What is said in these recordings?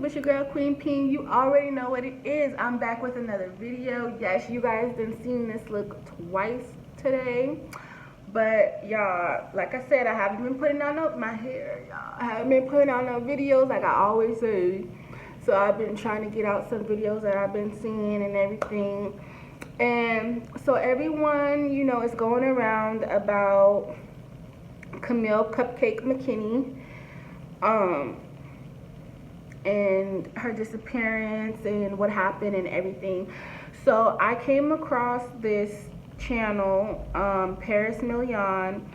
YouTube? It's your girl Queen Ping. You already know what it is. I'm back with another video. Yes, you guys been seeing this look twice today. But y'all, like I said, I haven't been putting out my hair, y'all. I haven't been putting out no videos like I always say. So I've been trying to get out some videos that I've been seeing and everything. And so everyone, you know, is going around about Kamille Cupcake McKinney. And her disappearance and what happened and everything. So I came across this channel, Paris Million,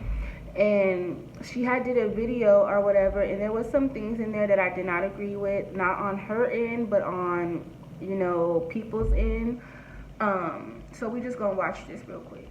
and she had did a video or whatever, and there was some things in there that I did not agree with, not on her end, but on, you know, people's end. So we just gonna watch this real quick.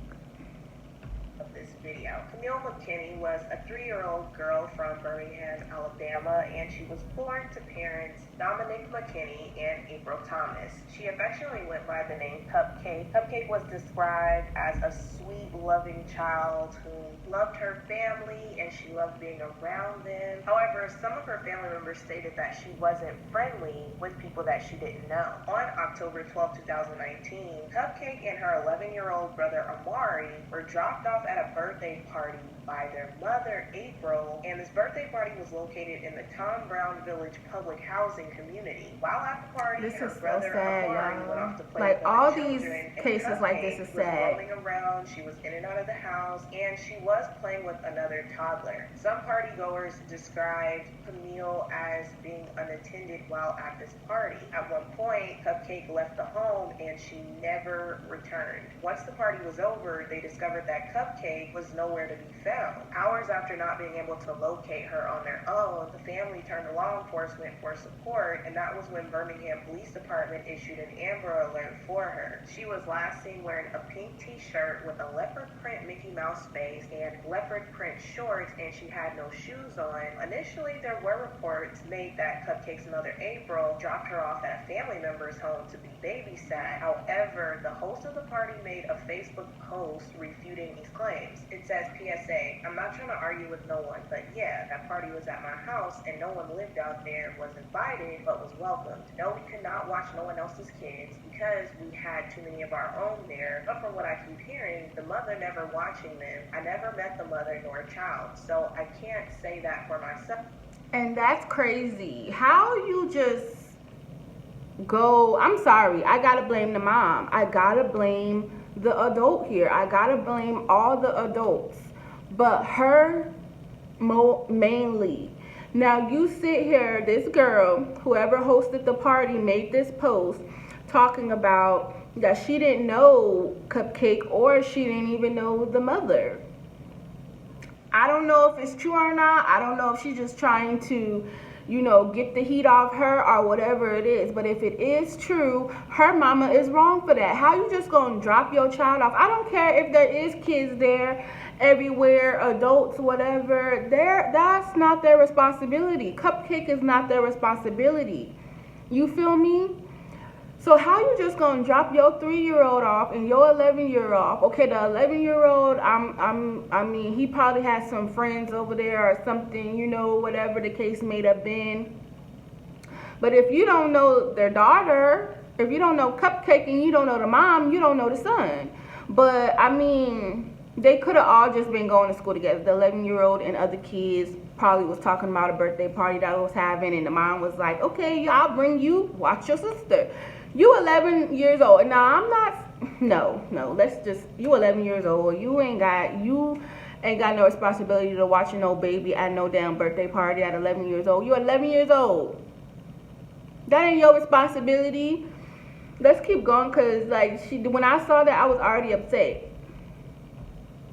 This video. Kamille McKinney was a 3-year-old girl from Birmingham, Alabama, and she was born to parents Dominic McKinney and April Thomas. She affectionately went by the name Cupcake. Cupcake was described as a sweet, loving child who loved her family and she loved being around them. However, some of her family members stated that she wasn't friendly with people that she didn't know. On October 12, 2019, Cupcake and her 11-year-old brother Amari were dropped off at a birthday party by their mother, April, and this birthday party was located in the Tom Brown Village public housing community. While at the party, This her is so brother sad, Amari went off to play like with all other these children, and cases like this is Cupcake was sad. roaming around, she was in and out of the house, and she was playing with another toddler. Some partygoers described Kamille as being unattended while at this party. At one point, Cupcake left the home and she never returned. Once the party was over, they discovered that Cupcake was nowhere to be found. Hours after not being able to locate her on their own, the family turned to law enforcement for support, and that was when Birmingham Police Department issued an Amber Alert for her. She was last seen wearing a pink t-shirt with a leopard print Mickey Mouse face and leopard print shorts, and she had no shoes on. Initially, there were reports made that Cupcake's mother, April, dropped her off at a family member's home to be babysat. However, the host of the party made a Facebook post refuting these claims. It says, PSA, I'm not trying to argue with no one, but yeah, that party was at my house and no one lived out there, was invited, but was welcomed. No, we could not watch no one else's kids because we had too many of our own there, but from what I keep hearing, the mother never watching them. I never met the mother nor a child, so I can't say that for myself. And that's crazy. How you just go, I'm sorry, I gotta blame the mom. I gotta blame the adult here. I gotta blame all the adults, but her mainly. Now you sit here, this girl, whoever hosted the party, made this post talking about that she didn't know Cupcake or she didn't even know the mother. I don't know if it's true or not. I don't know if she's just trying to, you know, get the heat off her or whatever it is. But if it is true, her mama is wrong for that. How you just gonna drop your child off? I don't care if there is kids there everywhere, adults, whatever. That's not their responsibility. Cupcake is not their responsibility. You feel me? So how you just gonna drop your 3-year-old off and your 11-year-old off? Okay, the 11-year-old, I mean, he probably has some friends over there or something, you know, whatever the case may have been. But if you don't know their daughter, if you don't know Cupcake and you don't know the mom, you don't know the son. But I mean, they could have all just been going to school together. The 11-year-old and other kids probably was talking about a birthday party that I was having, and the mom was like, okay, I'll bring you, watch your sister. You 11 years old. Now, I'm not, no, let's just, you 11 years old. You ain't got no responsibility to watching no baby at no damn birthday party at 11 years old. You 11 years old. That ain't your responsibility. Let's keep going, because, like, when I saw that, I was already upset.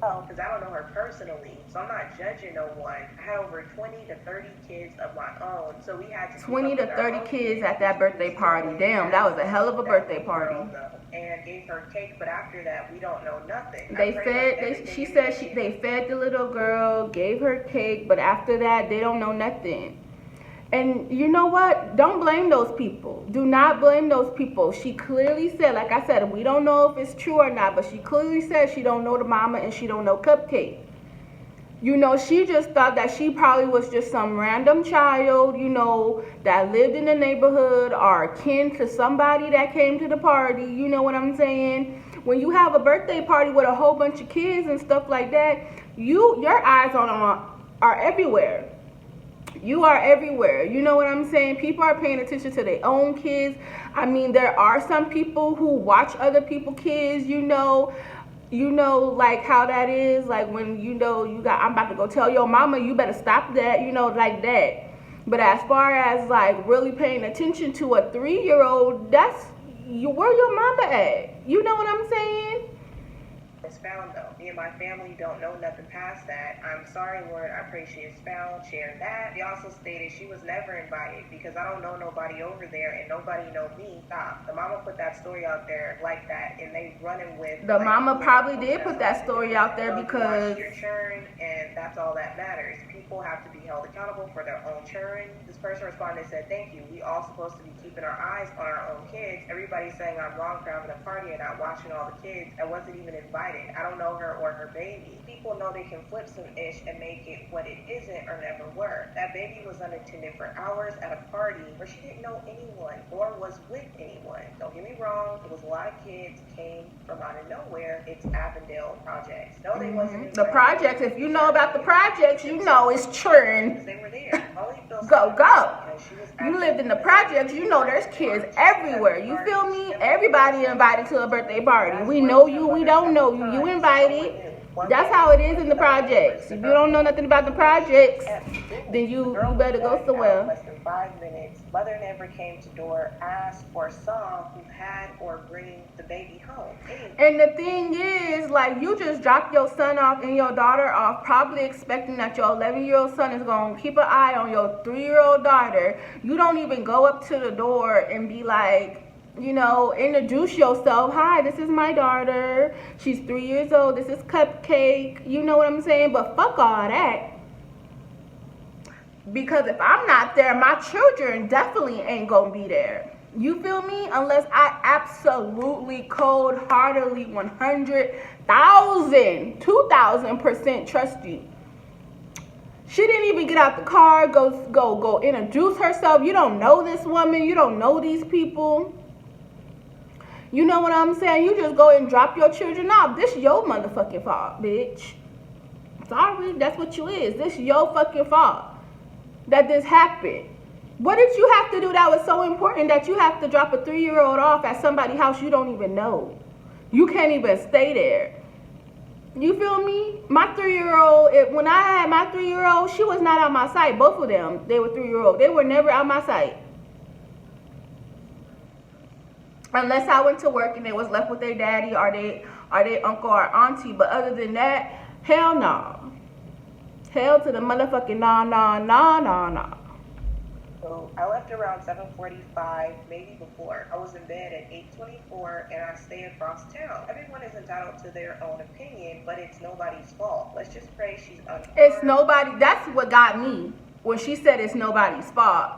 Oh, because I don't know her personally, so I'm not judging no one. I had over 20 to 30 kids of my own, so we had to 20 to 30 kids at that birthday party. Damn, that was a hell of a birthday party. And gave her cake, but after that, we don't know nothing. She said they fed the little girl, gave her cake, but after that, they don't know nothing. And you know what? Don't blame those people. Do not blame those people. She clearly said, like I said, we don't know if it's true or not, but she clearly said she don't know the mama and she don't know Cupcake. You know, she just thought that she probably was just some random child, you know, that lived in the neighborhood or kin to somebody that came to the party. You know what I'm saying? When you have a birthday party with a whole bunch of kids and stuff like that, your eyes are everywhere. You are everywhere. You know what I'm saying? People are paying attention to their own kids. I mean, there are some people who watch other people's kids, you know, like how that is, like when I'm about to go tell your mama you better stop that, you know, like that. But as far as like really paying attention to a 3-year-old, that's where your mama at. You know what I'm saying? It's found though. Me and my family don't know nothing past that. I'm sorry, Lord. I pray she is found. Share that. He also stated she was never invited because I don't know nobody over there and nobody know me. Stop. The mama put that story out there like that, and they running with. The mama probably did put that story out there because your churn, and that's all that matters. People have to be held accountable for their own churn. This person responded and said, "Thank you. We all supposed to be keeping our eyes on our own kids. Everybody's saying I'm wrong for having a party and not watching all the kids. I wasn't even invited. I don't know her or her baby. People know they can flip some ish and make it what it isn't or never were. That baby was unattended for hours at a party where she didn't know anyone or was with anyone. Don't get me wrong, it was a lot of kids came from out of nowhere. It's Avondale Projects. No, they wasn't. The projects, if you know about the projects, you know it's churn. They were there. Go. You lived in the projects, you know there's kids everywhere. You feel me? Everybody invited to a birthday party. We know you, we don't know you. You invited. That's how it is in the projects. If you don't know nothing about the projects, then you better go somewhere. Less than 5 minutes. Mother never came to door, asked, or saw who had or bring the baby home. And the thing is, like, you just dropped your son off and your daughter off, probably expecting that your 11-year-old son is going to keep an eye on your 3-year-old daughter. You don't even go up to the door and be like, you know, introduce yourself. Hi, this is my daughter. She's 3 years old. This is Cupcake. You know what I'm saying? But fuck all that. Because if I'm not there, my children definitely ain't gonna be there. You feel me? Unless I absolutely, cold-heartedly, 100,000, 2,000% trust you. She didn't even get out the car, go introduce herself. You don't know this woman. You don't know these people. You know what I'm saying? You just go and drop your children off. This your motherfucking fault, bitch. Sorry, that's what you is. This your fucking fault that this happened. What did you have to do that was so important that you have to drop a 3-year-old off at somebody's house you don't even know? You can't even stay there. You feel me? My 3-year-old, when I had my 3-year-old, she was not out my sight. Both of them, they were 3-year-old. They were never out my sight. Unless I went to work and they was left with their daddy or their uncle or auntie. But other than that, hell no. Hell to the motherfucking no. So I left around 7:45, maybe before. I was in bed at 8:24 and I stay across town. Everyone is entitled to their own opinion, but it's nobody's fault. Let's just pray she's unharmed. It's nobody. That's what got me when she said it's nobody's fault.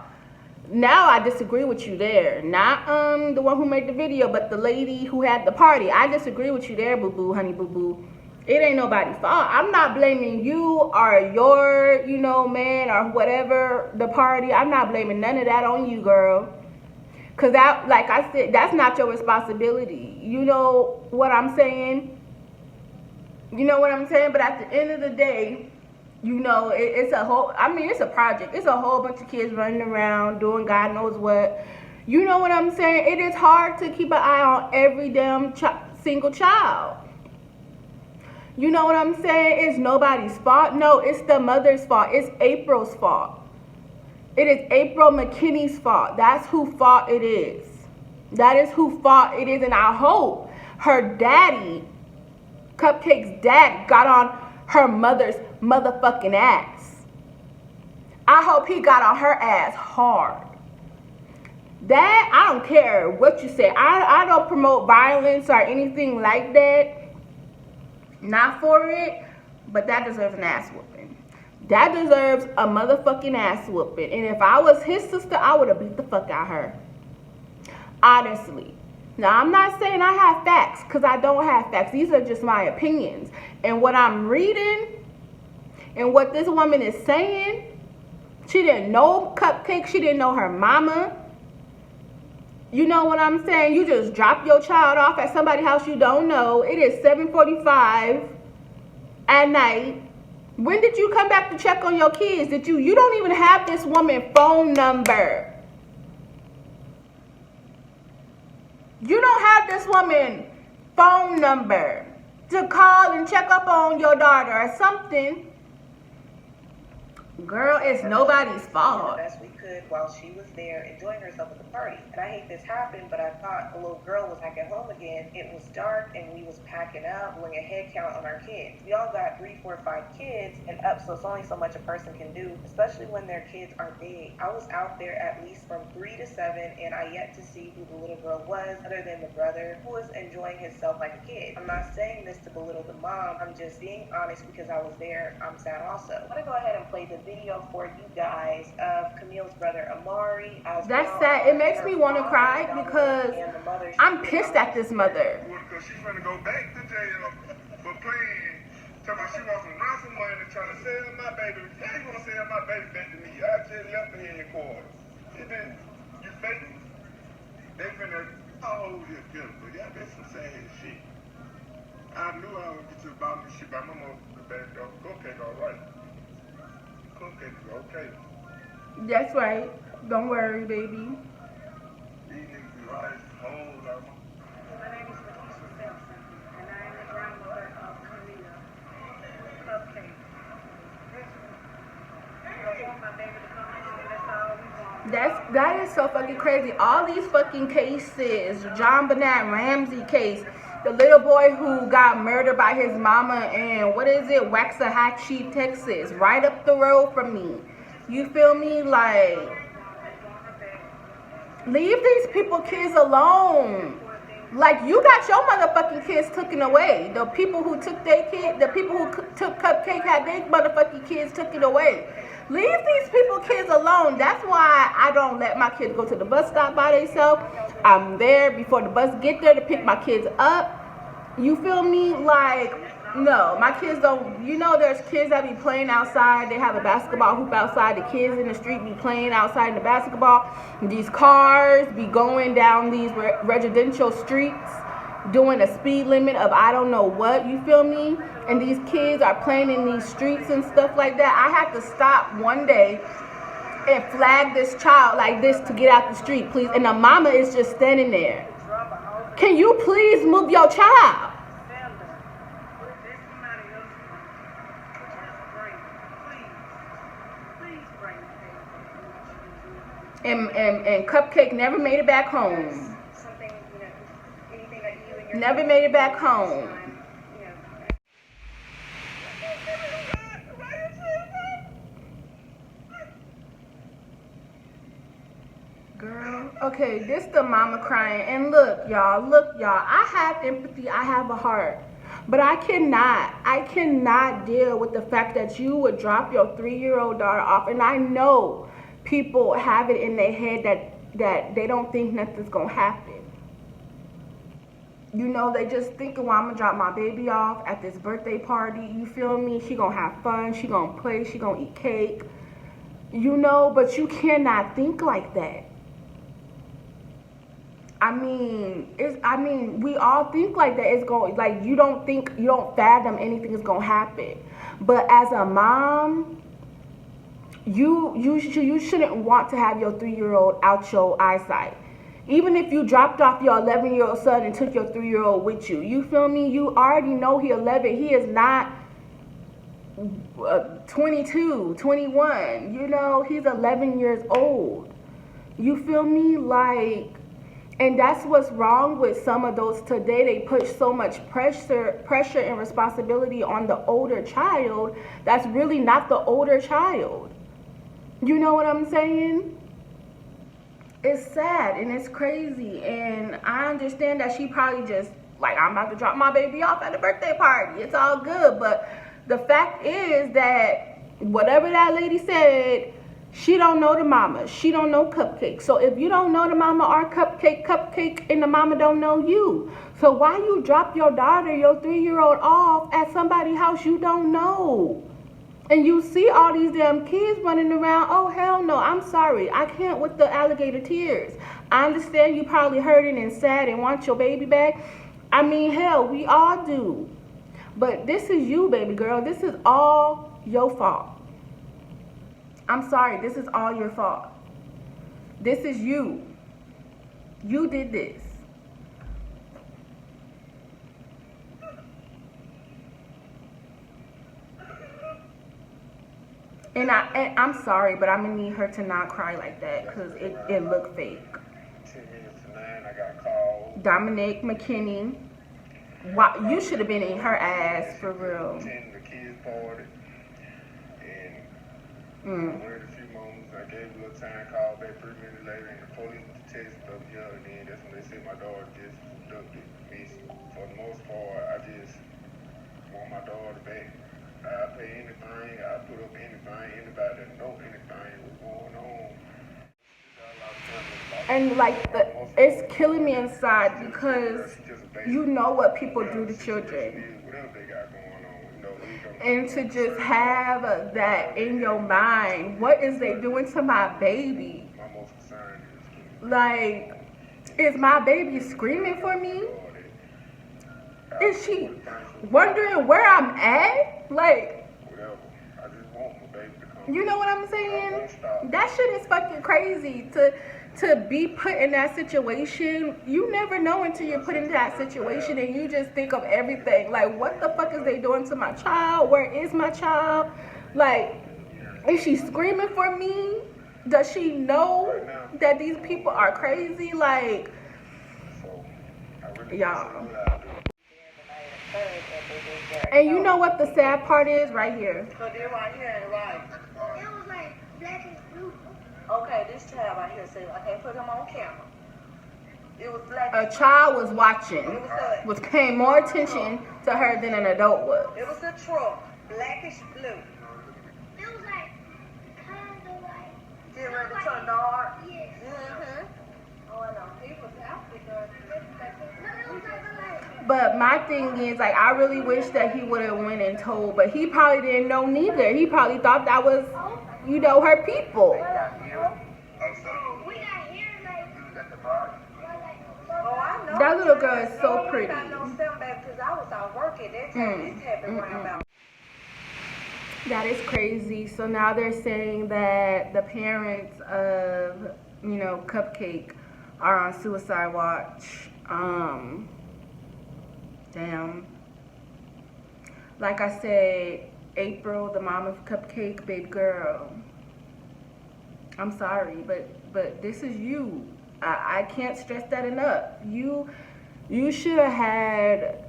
Now I disagree with you there. Not the one who made the video, but the lady who had the party. I disagree with you there, boo-boo, honey boo-boo. It ain't nobody's fault. I'm not blaming you or your, man or whatever, the party. I'm not blaming none of that on you, girl. Because that, like I said, that's not your responsibility. You know what I'm saying? You know what I'm saying? But at the end of the day, it's a whole, it's a project. It's a whole bunch of kids running around doing God knows what. You know what I'm saying? It is hard to keep an eye on every damn single child. You know what I'm saying? It's nobody's fault. No, it's the mother's fault. It's April's fault. It is April McKinney's fault. That's whose fault it is. That is whose fault it is. And I hope her daddy, Cupcake's dad, got on her mother's motherfucking ass. I hope he got on her ass hard. That, I don't care what you say. I don't promote violence or anything like that. Not for it, but that deserves an ass whooping. That deserves a motherfucking ass whooping. And if I was his sister, I would have beat the fuck out of her. Honestly. Now, I'm not saying I have facts, because I don't have facts. These are just my opinions. And what I'm reading And what this woman is saying, she didn't know Cupcake. She didn't know her mama. You know what I'm saying? You just drop your child off at somebody's house you don't know. It is 7:45 at night. When did you come back to check on your kids? You don't even have this woman's phone number. You don't have this woman's phone number to call and check up on your daughter or something. Girl, it's nobody's fault. The best we could while she was there enjoying herself at the party. And I hate this happened, but I thought the little girl was back at home again. It was dark and we was packing up, doing a head count on our kids. We all got 3, 4, 5 kids and up, so it's only so much a person can do, especially when their kids are big. I was out there at least from 3 to 7 and I yet to see who the little girl was other than the brother who was enjoying himself like a kid. I'm not saying this to belittle the mom. I'm just being honest because I was there. I'm sad also. I want to go ahead and play the video for you guys of Camille's brother Amari. That's sad. It makes me want to cry because I'm pissed at this mother. Because she's going to go back to jail for playing. Talking about she wants some ransom money and trying to sell my baby. How you going to sell my baby back to me? I just left her in your quarters. You fake it. They finna hold you good, but y'all did some sad shit. I knew I would get to the bottom of shit, but my mom, the baby dog, Cupcake all right. Cupcake is okay. That's right. Don't worry, baby. These niggas be right hold on. My name is McKinney, and I am the grandmother of Kamille, Cupcake. I want my baby to come home, that's all we want. That is so fucking crazy. All these fucking cases, John Bernard Ramsey case, the little boy who got murdered by his mama in, Waxahachie, Texas, right up the road from me. You feel me? Like, leave these people kids alone. Like, you got your motherfucking kids taken away. The people who took their kid, the people who took Cupcake had their motherfucking kids taken away. Leave these people kids alone. That's why I don't let my kids go to the bus stop by themselves. I'm there before the bus get there to pick my kids up. You feel me? Like, no, my kids don't. You know, there's kids that be playing outside. They have a basketball hoop outside. The kids in the street be playing outside in the basketball. These cars be going down these residential streets doing a speed limit of I don't know what. You feel me? And these kids are playing in these streets and stuff like that. I had to stop one day and flag this child like this to get out the street, please. And the mama is just standing there. Can you please move your child? And Cupcake never made it back home. Never made it back home. Girl, okay, this the mama crying. And look, y'all, I have empathy, I have a heart. But I cannot deal with the fact that you would drop your 3-year-old daughter off. And I know people have it in their head that they don't think nothing's gonna happen. You know, they just thinking, well, I'm gonna drop my baby off at this birthday party. You feel me? She gonna have fun. She gonna play. She gonna eat cake. You know, but you cannot think like that. I mean, we all think like that. It's going, like, you don't fathom anything is gonna happen. But as a mom, you shouldn't want to have your 3-year-old out your eyesight. Even if you dropped off your 11-year-old son and took your 3-year-old with you. You feel me? You already know he 11. He is not 22, 21. You know, he's 11 years old. You feel me? Like, and that's what's wrong with some of those today. They put so much pressure and responsibility on the older child that's really not the older child. You know what I'm saying? It's sad and it's crazy. And I understand that she probably just, like, I'm about to drop my baby off at a birthday party. It's all good. But the fact is that whatever that lady said, she don't know the mama. She don't know Cupcake. So if you don't know the mama or Cupcake and the mama don't know you. So why you drop your daughter, your 3-year-old off at somebody's house you don't know? And you see all these damn kids running around. Oh, hell no. I'm sorry. I can't with the alligator tears. I understand you probably hurting and sad and want your baby back. I mean, hell, we all do. But this is you, baby girl. This is all your fault. I'm sorry. This is all your fault. This is you. You did this. And I'm sorry, but I'm gonna need her to not cry like that because it looked fake. 10 minutes to 9, I got called. Dominic McKinney, why, you should have been in her ass for real. Attending the kids' party. And I waited a few moments. I gave a little time, called back 3 minutes later, and the police detected up here. And then that's when they said my daughter just abducted me. For the most part, I just want my daughter back. I pay anything, I put up anything, anybody that know anything what's going on. And like it's killing me inside because you know what people do to children. And to just have that in your mind, what is they doing to my baby? Like, is my baby screaming for me? Is she wondering where I'm at? Like, you know what I'm saying? That shit is fucking crazy to be put in that situation. You never know until you're put in that situation and you just think of everything. Like, what the fuck is they doing to my child? Where is my child? Like, is she screaming for me? Does she know that these people are crazy? Like, y'all. And you know what the sad part is? Right here. So they're right here and right. It was like black and blue. Okay, this child right here said I can't put him on camera. It was black. A child was watching, was paying more attention to her than an adult was. It was a truck, blackish blue. It was like kind of like. Get ready to turn dark. Yes. Mm-hmm. Oh, I know. He was African. No, it was like. But my thing is, like, I really wish that he would have went and told, but he probably didn't know neither. He probably thought that was, you know, her people. We got here like. Oh, I know. That little girl is so I pretty. got no setback because I was out working. That time this happened around about. That is crazy. So now they're saying that the parents of, you know, Cupcake are on suicide watch. Damn. Like I said, April, the mom of Cupcake, baby girl. I'm sorry, but this is you. I can't stress that enough. You should have had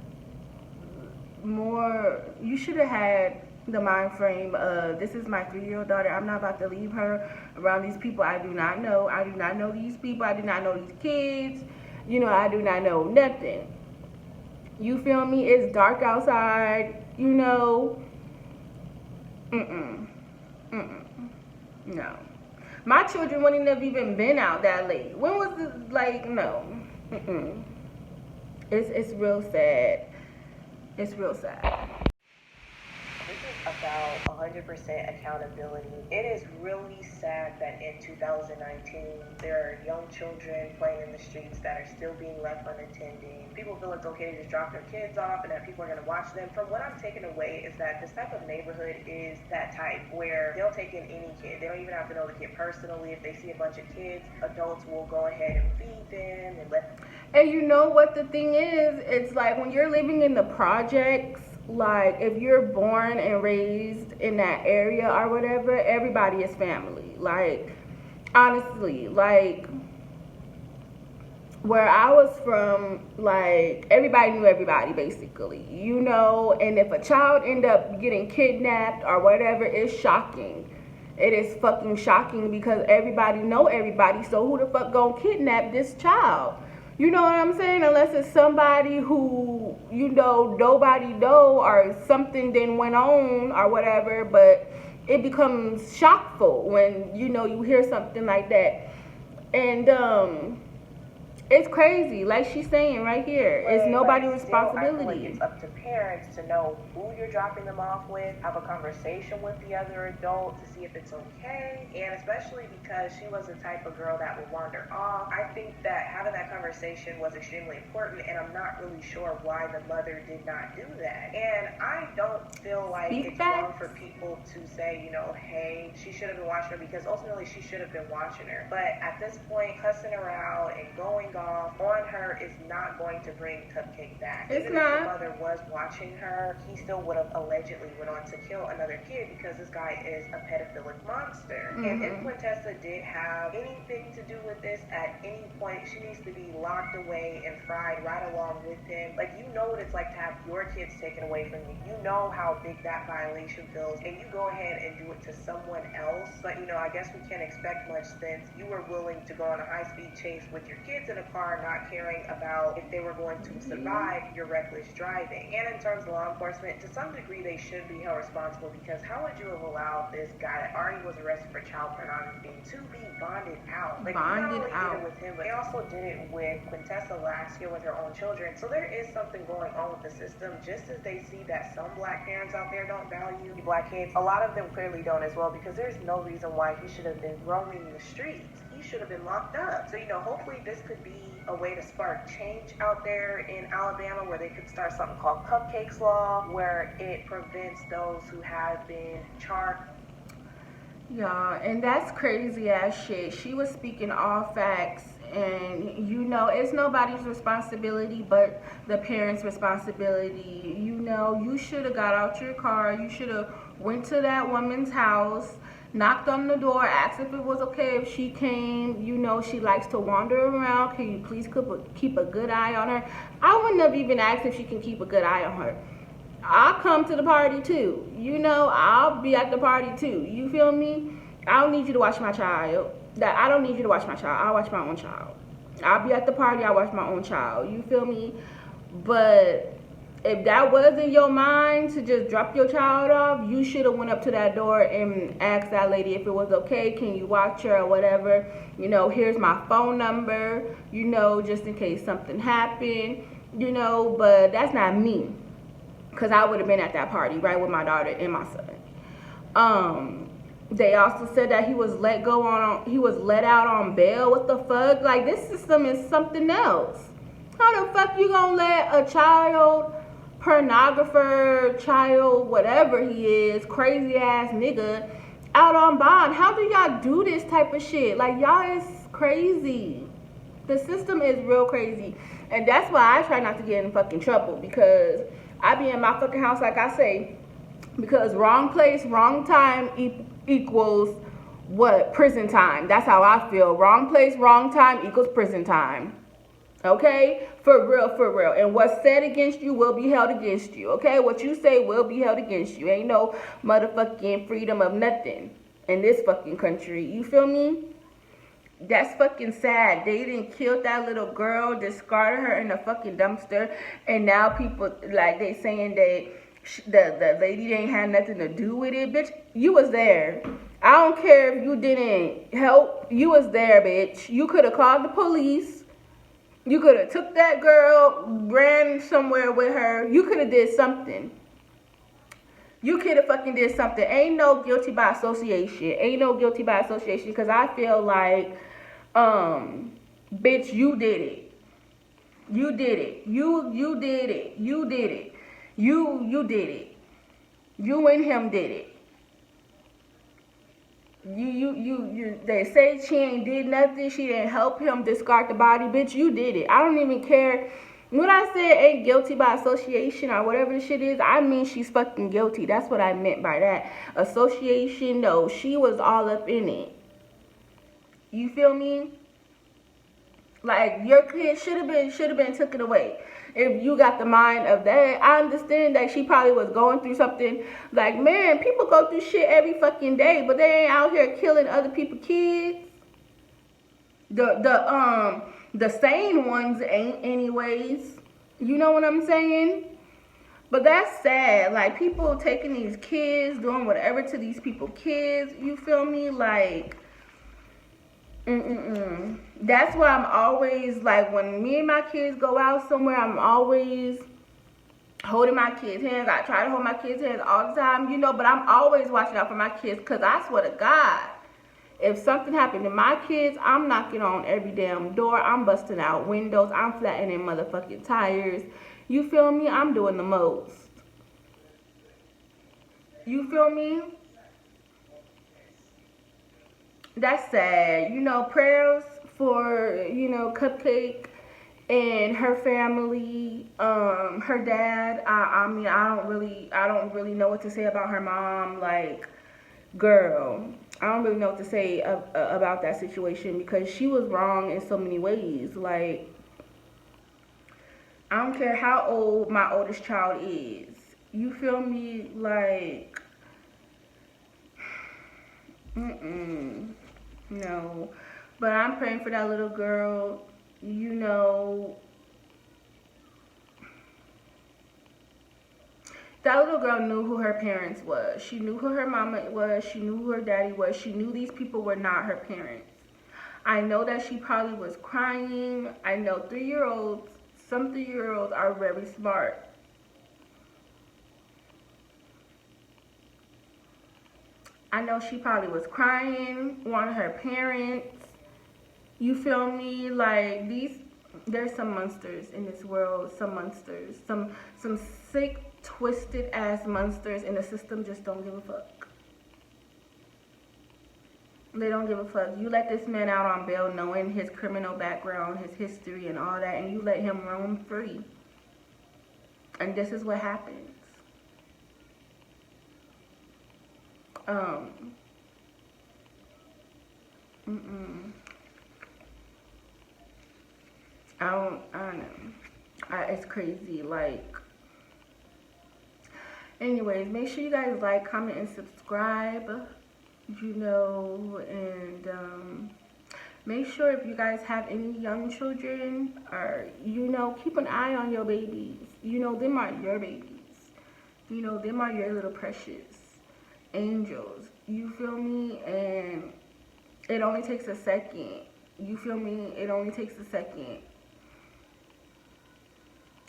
more. You should have had the mind frame of, this is my 3-year-old daughter. I'm not about to leave her around these people I do not know. I do not know these people. I do not know these kids. You know, I do not know nothing. You feel me? It's dark outside, you know. No. My children wouldn't have even been out that late. When was this? Like, no. It's real sad. It's real sad. This is about 100% accountability. It is really sad that in 2019, there are young children playing in the streets that are still being left unattended. People feel it's okay to just drop their kids off and that people are going to watch them. From what I'm taking away is that this type of neighborhood is that type where they'll take in any kid. They don't even have to know the kid personally. If they see a bunch of kids, adults will go ahead and feed them and let them. And you know what the thing is? It's like when you're living in the projects, like if you're born and raised in that area or whatever, everybody is family. Like, honestly, like where I was from, like everybody knew everybody basically, you know. And if a child end up getting kidnapped or whatever, it's shocking. It is fucking shocking because everybody know everybody. So who the fuck gonna kidnap this child? You know what I'm saying? Unless it's somebody who, you know, nobody know or something then went on or whatever. But it becomes shockful when, you know, you hear something like that. And It's crazy, like she's saying right here. It's nobody's Still, I feel like responsibility. it's up to parents to know who you're dropping them off with, have a conversation with the other adult to see if it's okay, and especially because she was the type of girl that would wander off. I think that having that conversation was extremely important, and I'm not really sure why the mother did not do that. And I don't feel like it's wrong for people to say, you know, hey, she should have been watching her, because ultimately she should have been watching her. But at this point, cussing her out and going off on her is not going to bring Cupcake back. Even if the mother was watching her, he still would have allegedly went on to kill another kid, because this guy is a pedophilic monster. And if Quintessa did have anything to do with this at any point, she needs to be locked away and fried right along with him. Like, you know what it's like to have your kids taken away from you. You know how big that violation feels, and you go ahead and do it to someone else. But, you know, I guess we can't expect much since you were willing to go on a high-speed chase with your kids in a car, not caring about if they were going to survive your reckless driving. And in terms of law enforcement, to some degree they should be held responsible, because how would you have allowed this guy that already was arrested for child pornography to be bonded out? Like, Bonded not only out. did it with him, but they also did it with Quintessa last year with her own children. So there is something going on with the system. Just as they see that some black parents out there don't value black kids, a lot of them clearly don't as well, because there's no reason why he should have been roaming the streets. He should have been locked up. So, you know, hopefully this could be a way to spark change out there in Alabama, where they could start something called Cupcakes law, where it prevents those who have been charged. Yeah, and that's crazy ass shit. She was speaking all facts, and you know, it's nobody's responsibility but the parents' responsibility. You know, you should have got out your car, you should have went to that woman's house, knocked on the door, asked if it was okay if she came. You know, she likes to wander around. Can you please keep a good eye on her? I wouldn't have even asked if she can keep a good eye on her. I'll come to the party too. You know, I'll be at the party too. You feel me? I don't need you to watch my child. I don't need you to watch my child. I'll watch my own child. I'll be at the party. I'll watch my own child. You feel me? But if that was in your mind to just drop your child off, you should have went up to that door and asked that lady if it was okay. Can you watch her or whatever? You know, here's my phone number, you know, just in case something happened, you know. But that's not me, because I would have been at that party, right, with my daughter and my son. They also said that he was let out on bail. What the fuck? Like, this system is something else. How the fuck you gonna let a child pornographer, child whatever he is, crazy ass nigga, out on bond? How do y'all do this type of shit? Like, y'all is crazy. The system is real crazy. And that's why I try not to get in fucking trouble, because I be in my fucking house, like I say, because wrong place, wrong time equals what? Prison time. That's how I feel. Wrong place, wrong time equals prison time. Okay? For real, for real. And what's said against you will be held against you. Okay? What you say will be held against you. Ain't no motherfucking freedom of nothing in this fucking country. You feel me? That's fucking sad. They didn't kill that little girl, discarded her in a fucking dumpster, and now people, like, they saying that the lady didn't have nothing to do with it. Bitch, you was there. I don't care if you didn't help. You was there, bitch. You could have called the police. You could have took that girl, ran somewhere with her. You could have did something. You could have fucking did something. Ain't no guilty by association. Ain't no guilty by association, because I feel like, bitch, you did it. You did it. You did it. You did it. You did it. You and him did it. You they say she ain't did nothing, she didn't help him discard the body. Bitch, you did it. I don't even care. When I said ain't guilty by association or whatever the shit is, I mean she's fucking guilty. That's what I meant by that. Association, no, she was all up in it. You feel me? Like, your kid should have been taken away. If you got the mind of that, I understand that she probably was going through something. Like, man, people go through shit every fucking day, but they ain't out here killing other people's kids. The sane ones ain't anyways. You know what I'm saying? But that's sad. Like, people taking these kids, doing whatever to these people's kids. You feel me? Like, Mm-mm-mm. That's why I'm always like, when me and my kids go out somewhere, I'm always holding my kids' hands. I try to hold my kids' hands all the time, you know, but I'm always watching out for my kids, because I swear to God, if something happened to my kids, I'm knocking on every damn door. I'm busting out windows. I'm flattening motherfucking tires. You feel me? I'm doing the most. You feel me? That's sad. You know, prayers for, you know, Cupcake and her family, her dad. I mean, I don't really know what to say about her mom. Like, girl, I don't really know what to say about that situation, because she was wrong in so many ways. Like, I don't care how old my oldest child is. You feel me? Like, no. But I'm praying for that little girl. You know, that little girl knew who her parents was. She knew who her mama was. She knew who her daddy was. She knew these people were not her parents. I know that she probably was crying. I know 3-year-olds, some 3-year-olds are very smart. I know she probably was crying, wanted her parents. You feel me? Like, there's some monsters in this world, some monsters. Some sick, twisted ass monsters, and the system just don't give a fuck. They don't give a fuck. You let this man out on bail knowing his criminal background, his history, and all that, and you let him roam free. And this is what happens. I don't know. It's crazy. Like, anyways, make sure you guys like, comment, and subscribe. You know, and make sure, if you guys have any young children, or, you know, keep an eye on your babies. You know, them are your babies. You know, them are your little precious angels. You feel me? And it only takes a second. You feel me? It only takes a second.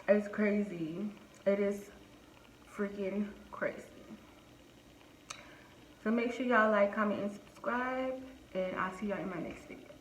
It's crazy. It is freaking crazy. So make sure y'all like, comment, and subscribe. And I'll see y'all in my next video.